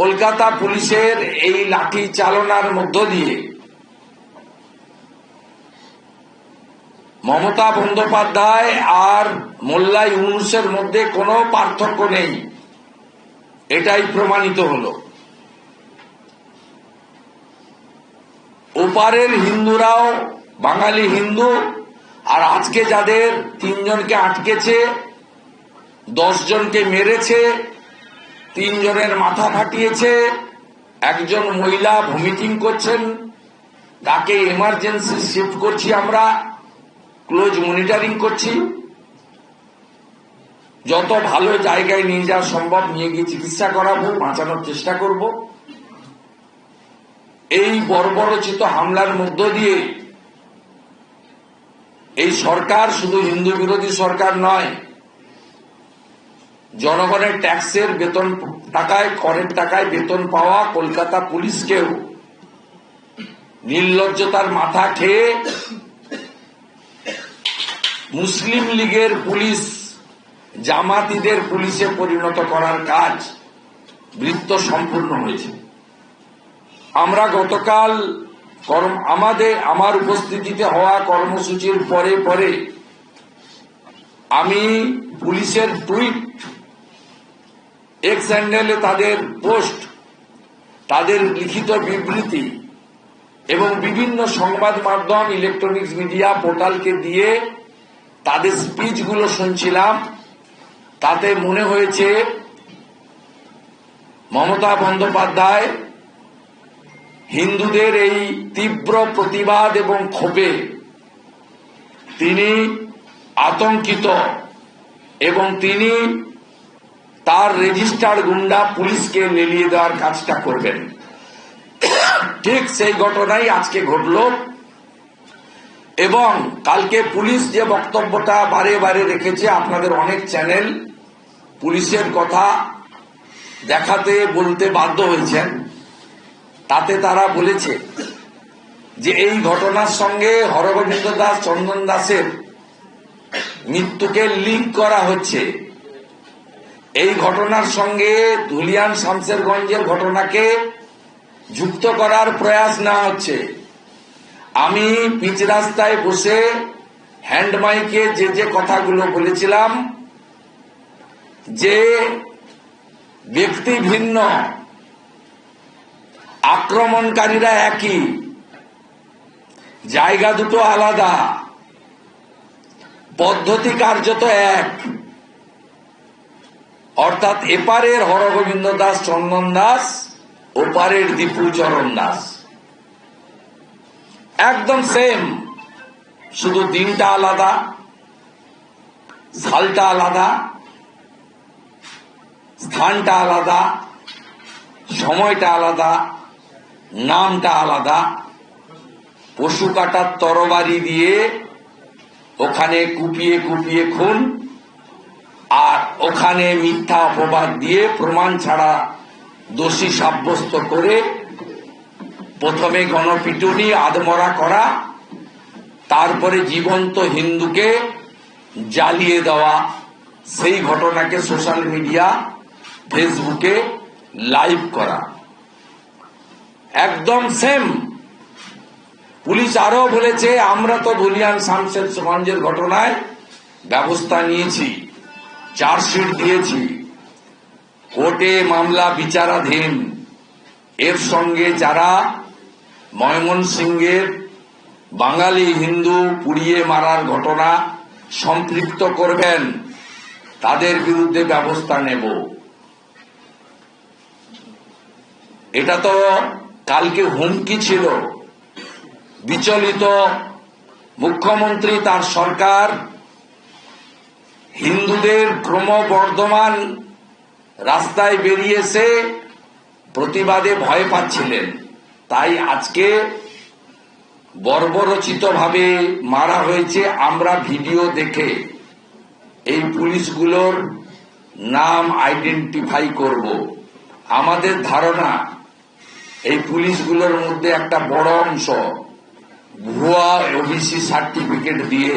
কলকাতা পুলিশের এই লাঠি চালনার মধ্য দিয়ে মমতা বন্দ্যোপাধ্যায় আর মোল্লা ইউনূসের মধ্যে কোনো পার্থক্য নেই, এটাই প্রমাণিত হলো। ওপারের হিন্দুরাও বাঙালি হিন্দু, আর আজকে যাদের 3 জনকে আটকেছে, 10 জনকে মেরেছে, 3 জনের মাথা ফাটিয়েছে, একজন মহিলা ভমিটিং করছেন, তাকে এমার্জেন্সি শিফট করছি, আমরা ক্লোজ মনিটরিং করছি, যত ভালো জায়গায় নিয়ে যাওয়া সম্ভব নিয়ে গিয়ে চিকিৎসা করাবো, বাঁচানোর চেষ্টা করব। এই বর্বরচিত হামলার মধ্য দিয়ে এই সরকার শুধু হিন্দু বিরোধী সরকার নয়, জনগণের ট্যাক্সের বেতন টাকায়, করের টাকায় বেতন পাওয়া কলকাতা পুলিশকেও নির্লজ্জতার মাথা খেয়ে মুসলিম লীগের পুলিশ জামাতিদের পুলিশে পরিণত করার কাজ বৃত্ত সম্পূর্ণ হয়েছে। আমরা গতকাল আমার উপস্থিতিতে হওয়া কর্মসূচির পরে পরে আমি পুলিশের টুইট, এক্স হ্যান্ডেলে তাদের পোস্ট, তাদের লিখিত বিবৃতি এবং বিভিন্ন সংবাদ মাধ্যম, ইলেকট্রনিক্স মিডিয়া পোর্টালকে দিয়ে তাদের স্পিচগুলো শুনছিলাম। তাতে মনে হয়েছে মমতা বন্দ্যোপাধ্যায় হিন্দুদের এই তীব্র প্রতিবাদ এবং ক্ষোভে তিনি আতঙ্কিত এবং তিনি তার রেজিস্টার্ড গুন্ডা পুলিশকে লেলিয়ে দেওয়ার কাজটা করবেন। ঠিক সেই ঘটনাই আজকে ঘটল এবং কালকে পুলিশ যে বক্তব্যটা বারে বারে রেখেছে, আপনাদের অনেক চ্যানেল পুলিশের কথা দেখাতে বলতে বাধ্য হয়েছেন। তাতে তারা বলেছে যে এই ঘটনার সঙ্গে হরগোবিন্দ দাস, চন্দন দাসের মৃত্যুকে লিঙ্ক করা হচ্ছে, এই ঘটনার সঙ্গে ধুলিয়ান শামসেরগঞ্জের ঘটনাকে যুক্ত করার প্রয়াস নেওয়া হচ্ছে। আমি পিচ রাস্তায় বসে হ্যান্ড মাইকে যে কথাগুলো বলেছিলাম, যে ব্যক্তি ভিন্ন, আক্রমণকারীরা একই, জায়গা দুটো আলাদা, পদ্ধতি কার্যত এক, অর্থাৎ এপারের হরগোবিন্দ দাস, চন্দন দাস, ওপারের দীপু চরণ দাস একদম সেম, শুধু দিনটা আলাদা, সালটা আলাদা, স্থানটা আলাদা, সময়টা আলাদা, নামটা আলাদা। পশু কাটার তরবারি দিয়ে ওখানে কুপিয়ে কুপিয়ে খুন, আর ওখানে মিথ্যা অপবাদ দিয়ে প্রমাণ ছাড়া দোষী সাব্যস্ত করে প্রথমে গণপিটুনি, আধমরা করা, তারপরে জীবন্ত হিন্দুকে জ্বালিয়ে দেওয়া, সেই ঘটনাকে সোশ্যাল মিডিয়া, ফেসবুকে লাইভ করা, একদম সেম। পুলিশ আরো বলেছে, আমরা তো ধুলিয়ান শামসেরগঞ্জের ঘটনায় ব্যবস্থা নিয়েছি, চার্জশিট দিয়েছি, কোর্টে মামলা বিচারাধীন। এর সঙ্গে যারা ময়মনসিংহের বাঙালি হিন্দু পুড়িয়ে মারার ঘটনা সম্পৃক্ত করবেন, তাদের বিরুদ্ধে ব্যবস্থা নেব। এটা তো কালকে হুমকি ছিল। বিচলিত মুখ্যমন্ত্রী, তার সরকার হিন্দুদের ক্রমবর্ধমান রাস্তায় বেরিয়ে এসে প্রতিবাদে ভয় পাচ্ছিলেন, তাই আজকে বর্বরচিতভাবে মারা হয়েছে। আমরা ভিডিও দেখে এই পুলিশগুলোর নাম আইডেন্টিফাই করব। আমাদের ধারণা এই পুলিশগুলোর মধ্যে একটা বড় অংশ ভুয়া ওবিসি সার্টিফিকেট দিয়ে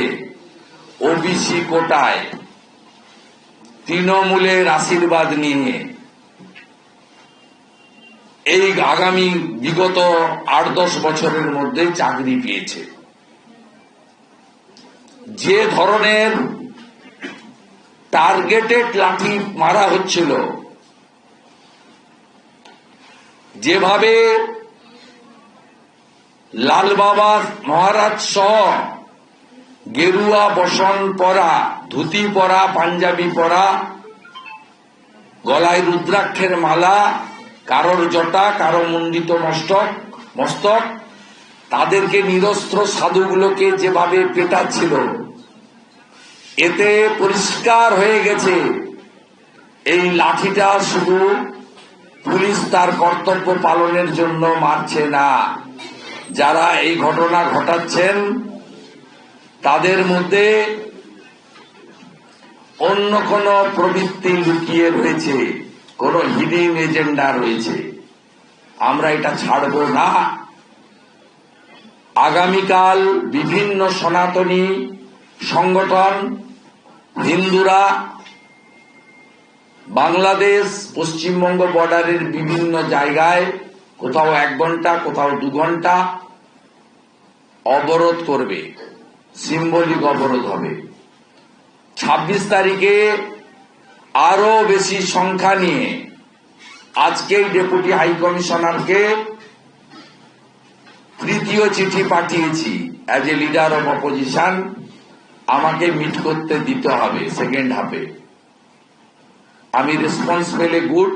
ওবিসি কোটায় তৃণমূলের আশীর্বাদ নিয়ে এই আগামী বিগত 8-10 বছরের মধ্যে চাকরি পেয়েছে। যে ধরনের টার্গেটেড লাঠি মারা হচ্ছিল, যেভাবে লাল বাবা মহারাজ সহ গেরুয়া বসন পরা, ধুতি পরা, পাঞ্জাবি পরা, গলায় রুদ্রাক্ষের মালা, কারোর জটা, কারো মুন্ডিত মস্তক, তাদেরকে নিরস্ত্র সাধুগুলোকে যেভাবে পেটাচ্ছিল, এতে পরিষ্কার হয়ে গেছে এই লাঠিটা শুধু পুলিশ তার কর্তব্য পালনের জন্য মারছে না। যারা এই ঘটনা ঘটাচ্ছেন তাদের মধ্যে অন্য কোন প্রবৃত্তি লুকিয়ে রয়েছে, কোন হিডিং এজেন্ডা রয়েছে। আমরা এটা ছাড়ব না। আগামীকাল বিভিন্ন সনাতনী সংগঠন, হিন্দুরা বাংলাদেশ পশ্চিমবঙ্গ বর্ডারের বিভিন্ন জায়গায় কোথাও 1 ঘন্টা, কোথাও 2 ঘন্টা অবরোধ করবে, সিম্বলিক অবরোধ হবে। 26 তারিখে আরো বেশি সংখ্যা নিয়ে আজকেই ডেপুটি হাই কমিশনারকে তৃতীয় চিঠি পাঠিয়েছি। As a leader of opposition আমাকে মিট করতে দিতে হবে সেকেন্ড হাফে। আমি রেসপন্স পেলে গুড,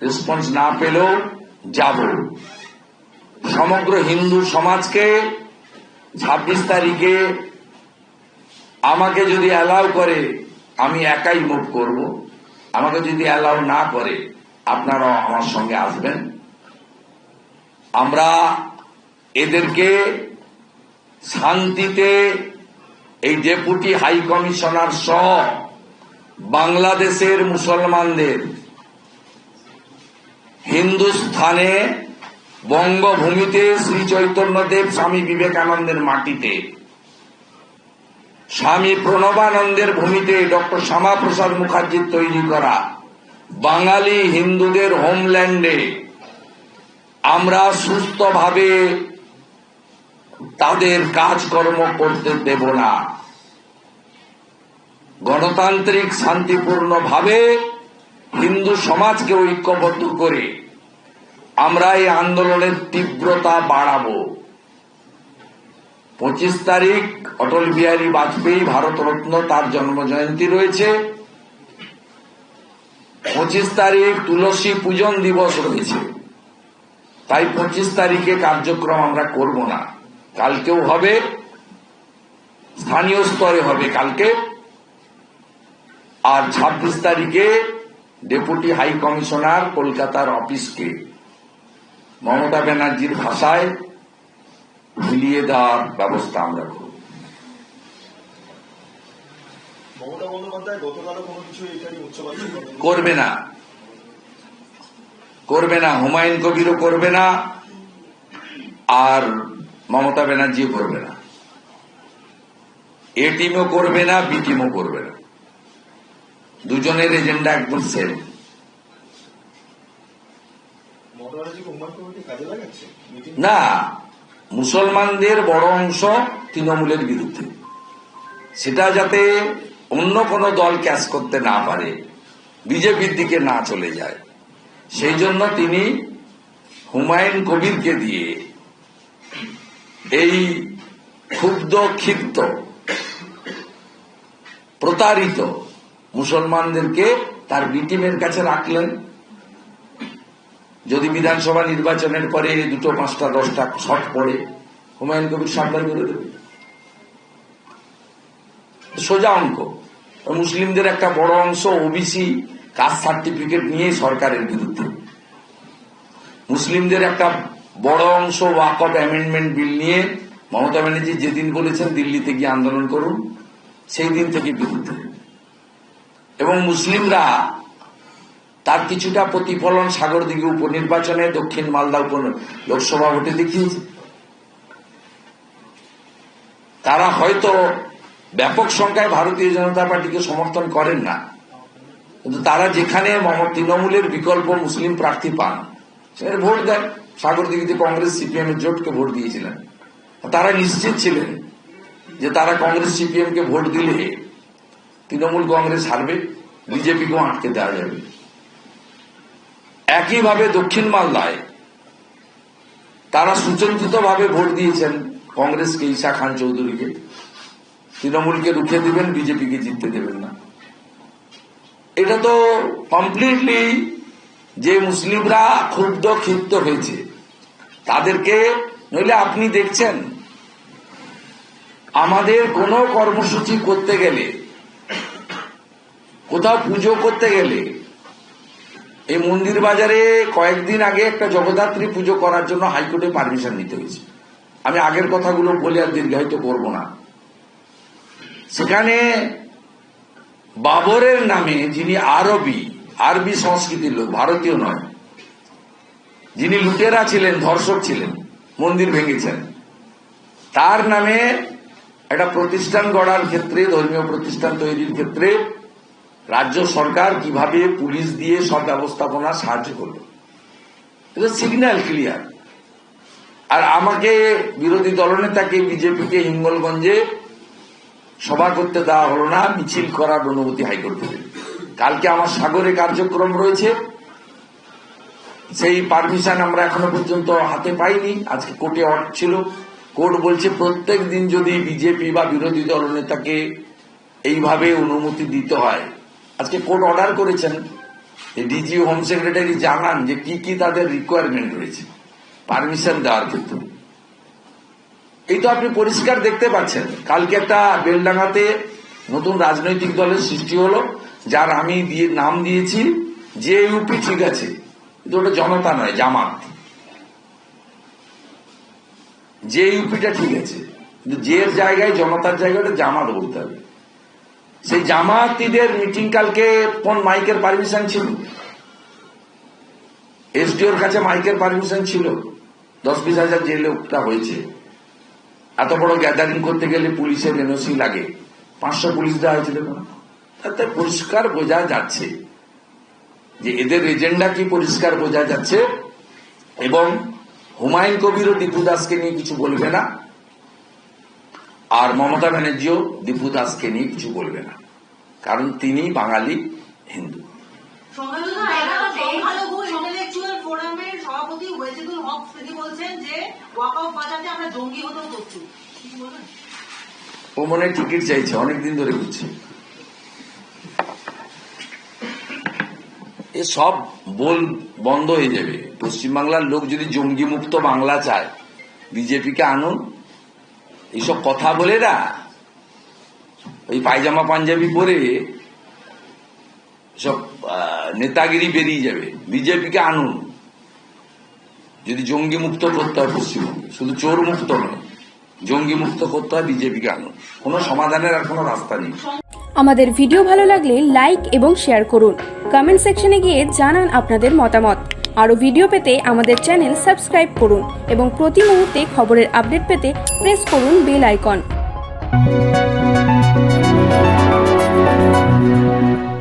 রেসপন্স না পেলেও যাব। সমগ্র হিন্দু সমাজকে 26 তারিখে আমাকে যদি অ্যালাউ করে আমি একাই মুভ করব, আমাকে যদি অ্যালাউ না করে আপনারা আমার সঙ্গে আসবেন। আমরা এদেরকে শান্তিতে এই ডেপুটি হাই কমিশনার সহ বাংলাদেশের মুসলমানদের হিন্দুস্থানে বঙ্গভূমিতে শ্রী চৈতন্যদেব স্বামী বিবেকানন্দের মাটিতে, স্বামী প্রণবানন্দের ভূমিতে ডক্টর শ্যামাপ্রসাদ মুখার্জির তৈরি করা বাঙালি হিন্দুদের হোমল্যান্ডে আমরা সুস্থভাবে তাদের কাজকর্ম করতে দেব না। গণতান্ত্রিক শান্তিপূর্ণভাবে হিন্দু সমাজকে ঐক্যবদ্ধ করে আমরা এই আন্দোলনের তীব্রতা বাড়াবো। 25 তারিখ অটল বিহারী বাজপেয়ী ভারতরত্ন, তার জন্মজয়ন্তী রয়েছে। 25 তারিখ তুলসী পূজন দিবস রয়েছে। তাই 25 তারিখে কার্যক্রম আমরা করব না। কালকেও হবে, স্থানীয় স্তরে হবে কালকে। আর 26 তারিখে ডেপুটি হাই কমিশনার কলকাতার অফিসকে মমতা ব্যানার্জির ভাষায় মিলিয়ে দেওয়ার ব্যবস্থা আমরা করব। করবে না, হুমায়ুন কবিরও করবে না, আর মমতা ব্যানার্জিও করবে না। এ টিমও করবে না, বি টিমও করবে না। দুজনের এজেন্ডা একদম সেম। না, মুসলমানদের বড় অংশ তৃণমূলের বিরুদ্ধে, সেটা যাতে অন্য কোন দল ক্যাচ করতে না পারে, বিজেপির দিকে না চলে যায়, সেই জন্য তিনি হুমায়ুন কবিরকে দিয়ে এই ক্ষুব্ধ, ক্ষিপ্ত, প্রতারিত মুসলমানদেরকে তার বিটিমের কাছে রাখলেন। যদি বিধানসভা নির্বাচনের পরে 2, 5, 10টা শট পড়ে, হুমায়ুন কবির সাবধান করে দেবে। সোজা অঙ্ক। মুসলিমদের একটা বড় অংশ ওবিসি কাস্ট সার্টিফিকেট নিয়ে সরকারের বিরুদ্ধে, মুসলিমদের একটা বড় অংশ ওয়াকফ অ্যামেন্ডমেন্ট বিল নিয়ে মমতা ব্যানার্জি যেদিন বলেছেন দিল্লিতে গিয়ে আন্দোলন করুন, সেই দিন থেকে বিরুদ্ধে। এবং মুসলিমরা তার কিছুটা প্রতিফলন সাগরদিঘি উপনির্বাচনে, দক্ষিণ মালদা লোকসভা ভোটে দেখিয়েছে। তারা হয়তো ব্যাপক সংখ্যায় ভারতীয় জনতা পার্টিকে সমর্থন করেন না, কিন্তু তারা যেখানে তৃণমূলের বিকল্প মুসলিম প্রার্থী পান সেখানে ভোট দেন। সাগরদিঘিতে কংগ্রেস সিপিএম এর জোটকে ভোট দিয়েছিলেন। তারা নিশ্চিত ছিলেন যে তারা কংগ্রেস সিপিএম কে ভোট দিলে তৃণমূল কংগ্রেস হারবে, বিজেপিকেও আটকে দেওয়া যাবে। একইভাবে দক্ষিণ মালদায় তারা সুচিন্তিতভাবে ভোট দিয়েছেন কংগ্রেসকে, ঈশা খান চৌধুরীকে। তৃণমূলকে রুখে দিবেন, বিজেপিকে জিততে দেবেন না। এটা তো কমপ্লিটলি যে মুসলিমরা ক্ষিপ্ত হয়েছে তাদেরকে, নইলে আপনি দেখছেন আমাদের কোনো কর্মসূচি করতে গেলে, কোথাও পুজো করতে গেলে, এই মন্দির বাজারে কয়েকদিন আগে একটা জগদ্ধাত্রী পুজো করার জন্য হাইকোর্টে পারমিশন নিতে হয়েছে। আমি আগের কথাগুলো বলে আর দীর্ঘায়িত করব না। সেখানে বাবরের নামে, যিনি আরবি সংস্কৃতির লোক, ভারতীয় নয়, যিনি লুটেরা ছিলেন, ধর্ষক ছিলেন, মন্দির ভেঙেছেন, তার নামে একটা প্রতিষ্ঠান গড়ার ক্ষেত্রে, ধর্মীয় প্রতিষ্ঠান তৈরির ক্ষেত্রে রাজ্য সরকার কিভাবে পুলিশ দিয়ে সব ব্যবস্থাপনা সাহায্য করলো, এটা সিগন্যাল ক্লিয়ার। আর আমাকে বিরোধী দলনেতাকে, বিজেপিকে হিঙ্গলগঞ্জে সভা করতে দেওয়া হলো না, মিছিল করার অনুমতি হাইকোর্ট দেবে। কালকে আমার সাগরে কার্যক্রম রয়েছে, সেই পারমিশন আমরা এখনো পর্যন্ত হাতে পাইনি। আজকে কোর্টে অর্ডার ছিল, কোর্ট বলছে প্রত্যেক দিন যদি বিজেপি বা বিরোধী দলনেতাকে এইভাবে অনুমতি দিতে হয়, আজকে কোর্ট অর্ডার করেছেন ডিজি হোম সেক্রেটারি জানান যে কি কি তাদের রিকোয়ারমেন্ট রয়েছে পারমিশন দেওয়ার ক্ষেত্রে। এই তো আপনি পরিষ্কার দেখতে পাচ্ছেন। কালকে একটা বেলডাঙ্গাতে নতুন রাজনৈতিক দলের সৃষ্টি হলো, যার আমি নাম দিয়েছি যে ইউপি। ঠিক আছে, কিন্তু ওটা জনতা নয়, জামাত। যে ইউপিটা ঠিক আছে, কিন্তু যে জায়গায়, জনতার জায়গায় ওটা জামাত বলতে হবে। সেই জামাতিদের মিটিং কালকে কোন মাইকের পারমিশন ছিল? এসডিওর কাছে মাইকের পারমিশন ছিল। 10-20 হাজার যে লোকটা হয়েছে, এত বড় গ্যাদারিং করতে গেলে পুলিশের এনওসি লাগে। 500 পুলিশ দেওয়া হয়েছিল। তাতে পরিষ্কার বোঝা যাচ্ছে যে এদের এজেন্ডা কি, পরিষ্কার বোঝা যাচ্ছে। এবং হুমায়ুন কবিরও দীপু দাসকে নিয়ে কিছু বলবে না, আর মমতা ব্যানার্জিও দীপু দাসকে নিয়ে কিছু বলবে না, কারণ তিনি বাঙালি হিন্দু। ও মনে টিকিট চাইছে, অনেকদিন ধরে বুঝছে। এসব বন্ধ হয়ে যাবে। পশ্চিমবাংলার লোক যদি জঙ্গি মুক্ত বাংলা চায়, বিজেপিকে আনুন। এইসব কথা বলে না, ওই পায়জামা পাঞ্জাবি পরে সব নেতাগিরি বেরিয়ে যাবে। বিজেপিকে আনুন যদি জঙ্গি মুক্ত করতে হয় পশ্চিমবঙ্গে, শুধু চোর মুক্ত নয়, জঙ্গি মুক্ত করতে হয়, বিজেপিকে আনুন। কোনো সমাধানের আর কোনো রাস্তা নেই। আমাদের ভিডিও ভালো লাগলে লাইক এবং শেয়ার করুন। কমেন্ট সেকশনে গিয়ে জানান আপনাদের মতামত। আরও ভিডিও পেতে আমাদের চ্যানেল সাবস্ক্রাইব করুন এবং প্রতি মুহূর্তে খবরের আপডেট পেতে প্রেস করুন বেল আইকন।